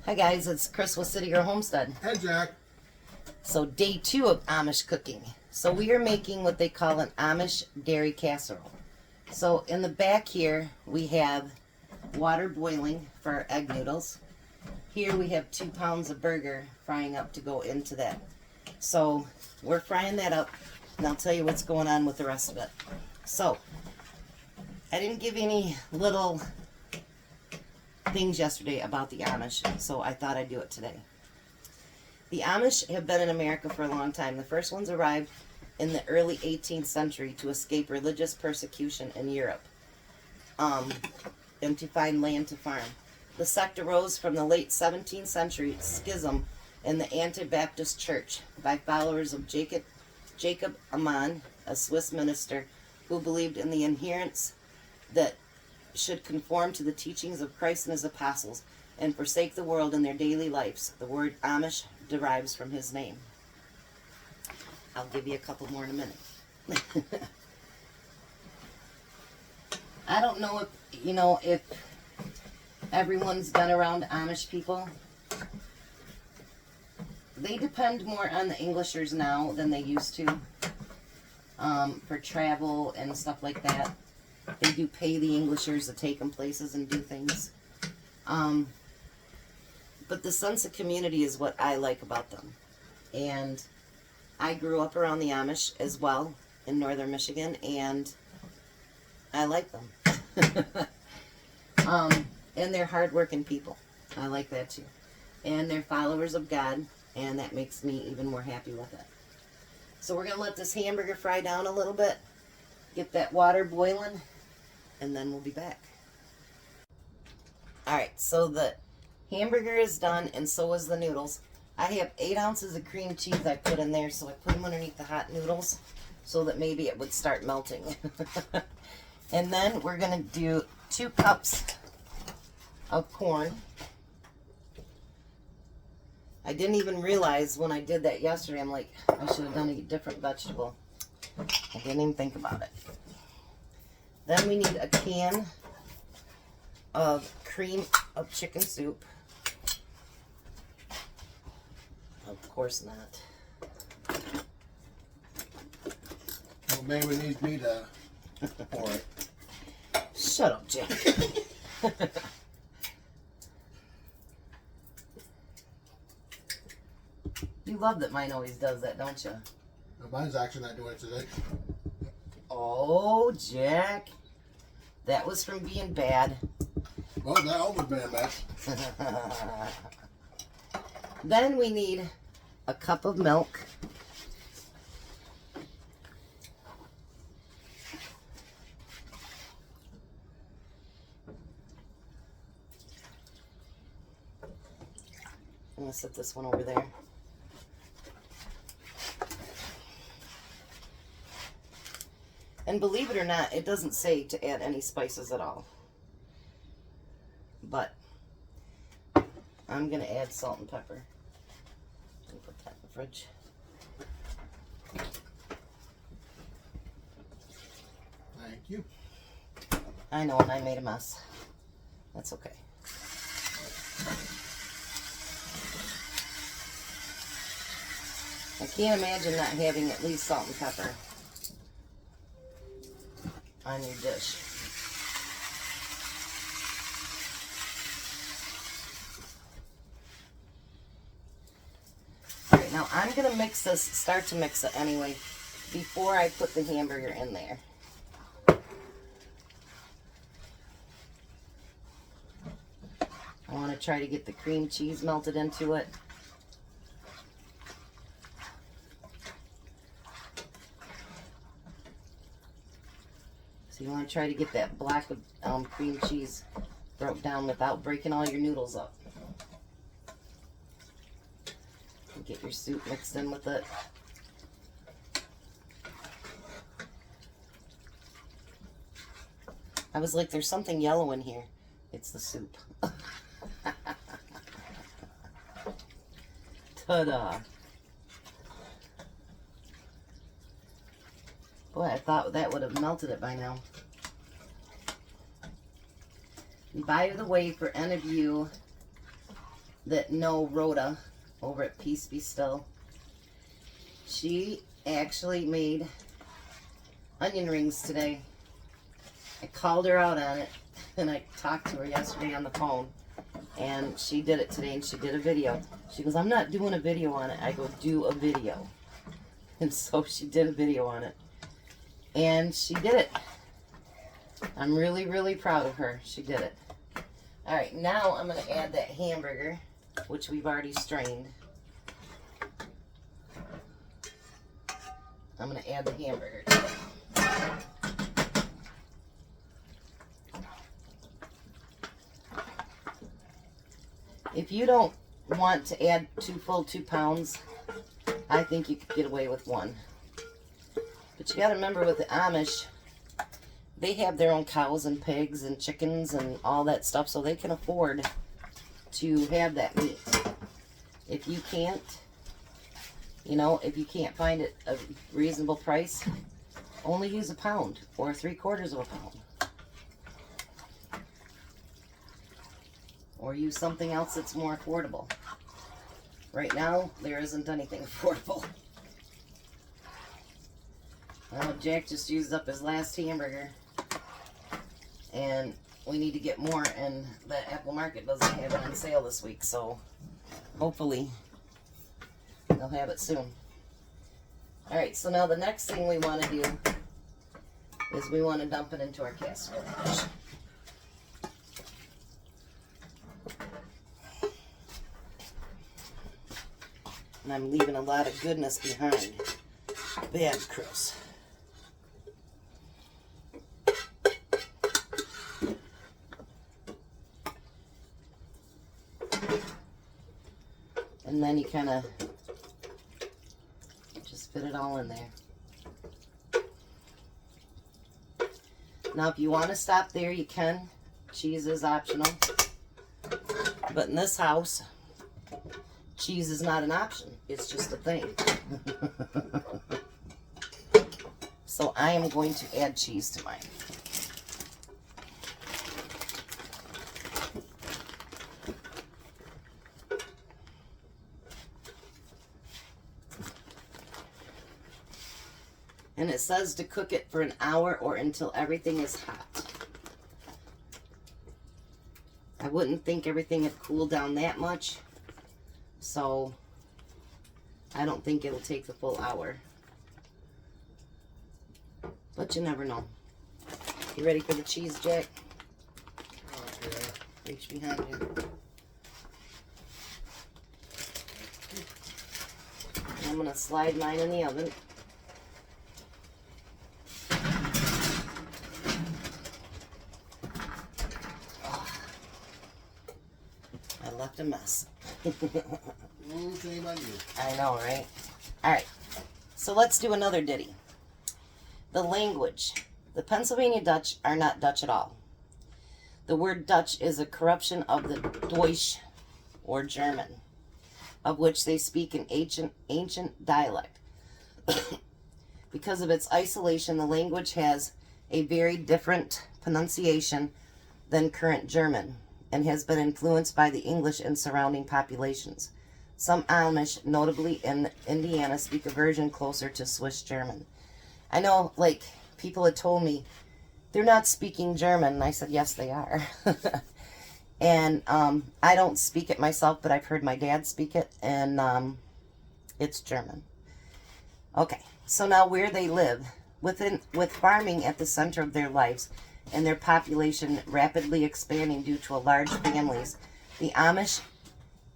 Hi guys, it's Chris with City Girl Homestead. Hey Jack. So day 2 of Amish cooking. So we are making what they call an Amish dairy casserole. So in the back here we have water boiling for our egg noodles. Here we have 2 pounds of burger frying up to go into that. So we're frying that up and I'll tell you what's going on with the rest of it. So I didn't give any little things yesterday about the Amish, so I thought I'd do it today. The Amish have been in America for a long time. The first ones arrived in the early 18th century to escape religious persecution in Europe and to find land to farm. The sect arose from the late 17th century schism in the Anti-Baptist Church by followers of Jacob Amman, a Swiss minister who believed in the adherents that should conform to the teachings of Christ and his apostles and forsake the world in their daily lives. The word Amish derives from his name. I'll give you a couple more in a minute. I don't know if everyone's been around Amish people. They depend more on the Englishers now than they used to for travel and stuff like that. They do pay the Englishers to take them places and do things. But the sense of community is what I like about them. And I grew up around the Amish as well in northern Michigan, and I like them. And they're hardworking people. I like that too. And they're followers of God, and that makes me even more happy with it. So we're going to let this hamburger fry down a little bit, get that water boiling, and then we'll be back. Alright, so the hamburger is done, and so is the noodles. I have 8 ounces of cream cheese I put in there, so I put them underneath the hot noodles so that maybe it would start melting. And then we're going to do 2 cups of corn. I didn't even realize when I did that yesterday, I'm like, I should have done a different vegetable. I didn't even think about it. Then we need a can of cream of chicken soup. Of course not. Well, maybe it needs me to pour it. Shut up, Jack. You love that mine always does that, don't you? Mine's actually not doing it today. Oh, Jack. That was from being bad. Well, that almost been a mess. Then we need a cup of milk. I'm going to set this one over there. And believe it or not, it doesn't say to add any spices at all. But I'm going to add salt and pepper. And put that in the fridge. Thank you. I know, and I made a mess. That's okay. I can't imagine not having at least salt and pepper on your dish. Alright, now I'm going to start to mix it anyway, before I put the hamburger in there. I want to try to get the cream cheese melted into it. So you want to try to get that black cream cheese broke down without breaking all your noodles up. Get your soup mixed in with it. I was like, there's something yellow in here. It's the soup. Ta-da. Boy, I thought that would have melted it by now. And by the way, for any of you that know Rhoda over at Peace Be Still. She actually made onion rings today. I called her out on it, and I talked to her yesterday on the phone, and she did it today, and she did a video. She goes, I'm not doing a video on it. I go, do a video. And so she did a video on it, and she did it. I'm really, really proud of her. She did it. All right, now I'm going to add that hamburger, which we've already strained. I'm going to add the hamburger to it. If you don't want to add full 2 pounds, I think you could get away with 1. But you got to remember, with the Amish, they have their own cows and pigs and chickens and all that stuff, so they can afford to have that meat. If you can't, you know, if you can't find it a reasonable price, only use a pound or 3/4 of a pound. Or use something else that's more affordable. Right now, there isn't anything affordable. Well, Jack just used up his last hamburger, and we need to get more, and the Apple Market doesn't have it on sale this week, so hopefully they'll have it soon. Alright, so now the next thing we want to do is we want to dump it into our casserole. And I'm leaving a lot of goodness behind. Bad crust. And then you kind of just fit it all in there. Now, if you want to stop there, you can. Cheese is optional. But in this house, cheese is not an option. It's just a thing. So I am going to add cheese to mine. And it says to cook it for an hour or until everything is hot. I wouldn't think everything had cooled down that much. So I don't think it'll take the full hour. But you never know. You ready for the cheese, Jack? Oh, yeah. Reach behind you. I'm going to slide mine in the oven. I left a mess. Shame on you. I know, right? Alright, so let's do another ditty. The language. The Pennsylvania Dutch are not Dutch at all. The word Dutch is a corruption of the Deutsch, or German, of which they speak an ancient dialect. Because of its isolation, the language has a very different pronunciation than current German, and has been influenced by the English and surrounding populations. Some Amish, notably in Indiana, speak a version closer to Swiss German. I know, like, people had told me, they're not speaking German, and I said, yes, they are. And I don't speak it myself, but I've heard my dad speak it, and it's German. Okay, so now where they live, with farming at the center of their lives, and their population rapidly expanding due to large families, the Amish,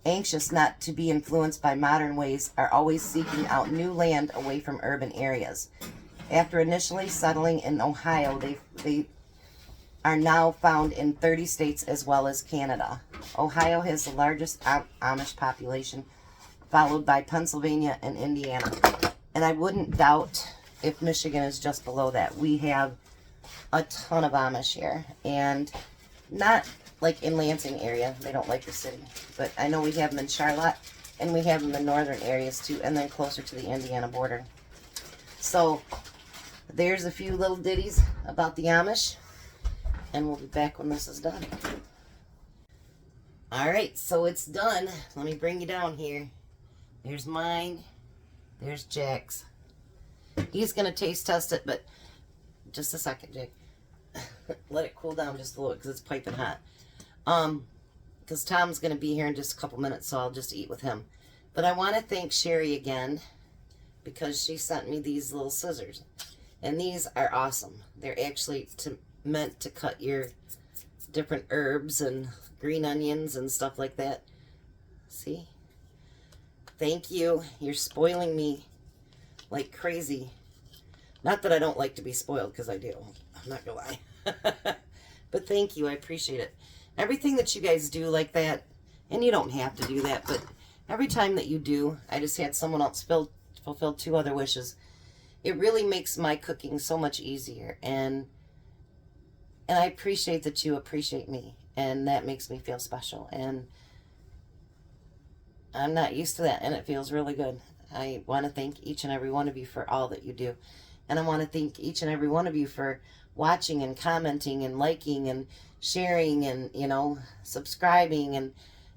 anxious not to be influenced by modern ways, are always seeking out new land away from urban areas. After initially settling in Ohio, they are now found in 30 states as well as Canada. Ohio has the largest Amish population, followed by Pennsylvania and Indiana. And I wouldn't doubt if Michigan is just below that. We have a ton of Amish here, and not like in Lansing area. They don't like the city, but I know we have them in Charlotte, and we have them in northern areas too, and then closer to the Indiana border. So there's a few little ditties about the Amish, and we'll be back when this is done. All right, so it's done. Let me bring you down here. There's mine. There's Jack's. He's going to taste test it, but just a second, Jack. Let it cool down just a little because it's piping hot. Because Tom's going to be here in just a couple minutes, so I'll just eat with him. But I want to thank Sherry again because she sent me these little scissors. And these are awesome. They're actually meant to cut your different herbs and green onions and stuff like that. See? Thank you. You're spoiling me like crazy. Not that I don't like to be spoiled, because I do. I'm not gonna lie. But thank you. I appreciate it. Everything that you guys do like that, and you don't have to do that, but every time that you do, I just had someone else fulfill 2 other wishes. It really makes my cooking so much easier, and I appreciate that you appreciate me, and that makes me feel special, and I'm not used to that, and it feels really good. I want to thank each and every one of you for all that you do, and I want to thank each and every one of you for watching and commenting and liking and sharing and, you know, subscribing, and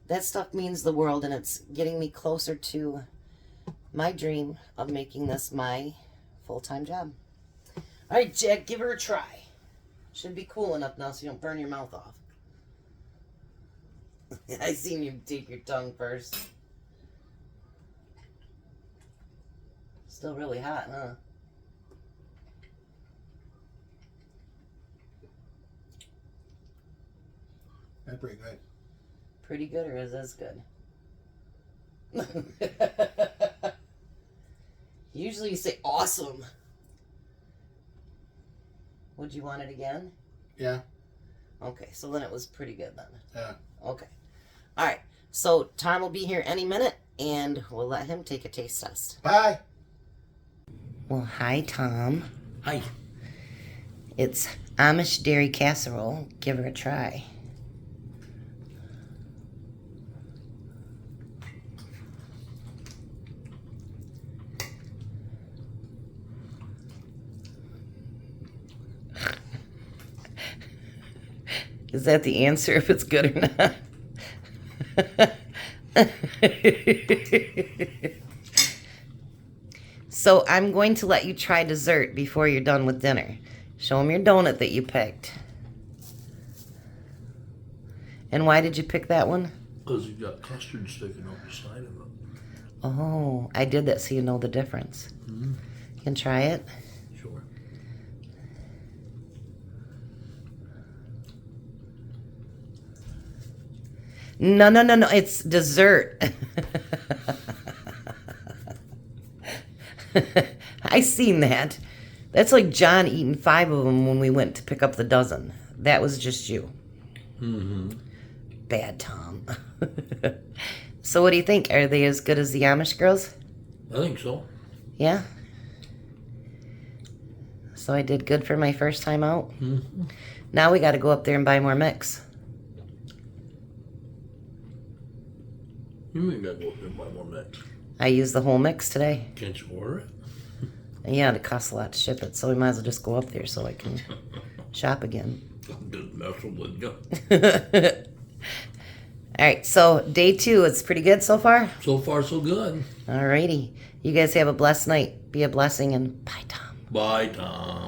that stuff means the world, and it's getting me closer to my dream of making this my full-time job. All right, Jack, give her a try. Should be cool enough now so you don't burn your mouth off. I seen you take your tongue first. Still really hot, huh? That's pretty good. Pretty good, or is this good? Usually you say awesome. Would you want it again? Yeah. Okay, so then it was pretty good then. Yeah. Okay. All right. So Tom will be here any minute, and we'll let him take a taste test. Bye. Well, hi, Tom. Hi. It's Amish dairy casserole. Give her a try. Is that the answer if it's good or not? So I'm going to let you try dessert before you're done with dinner. Show them your donut that you picked. And why did you pick that one? Because you got custard sticking on the side of it. Oh, I did that so you know the difference. Mm-hmm. You can try it. Sure. No, no, no, no. It's dessert. I seen that. That's like John eating 5 of them when we went to pick up the dozen. That was just you. Mm-hmm. Bad Tom. So what do you think? Are they as good as the Amish girls? I think so. Yeah? So I did good for my first time out? Mm-hmm. Now we got to go up there and buy more mix. You ain't got to go up there and buy more mix. I used the whole mix today. Can't you order it? Yeah, it costs a lot to ship it, so we might as well just go up there so I can shop again. I'm just messing with you. All right, so day 2, it's pretty good so far? So far, so good. All righty. You guys have a blessed night. Be a blessing, and bye, Tom. Bye, Tom.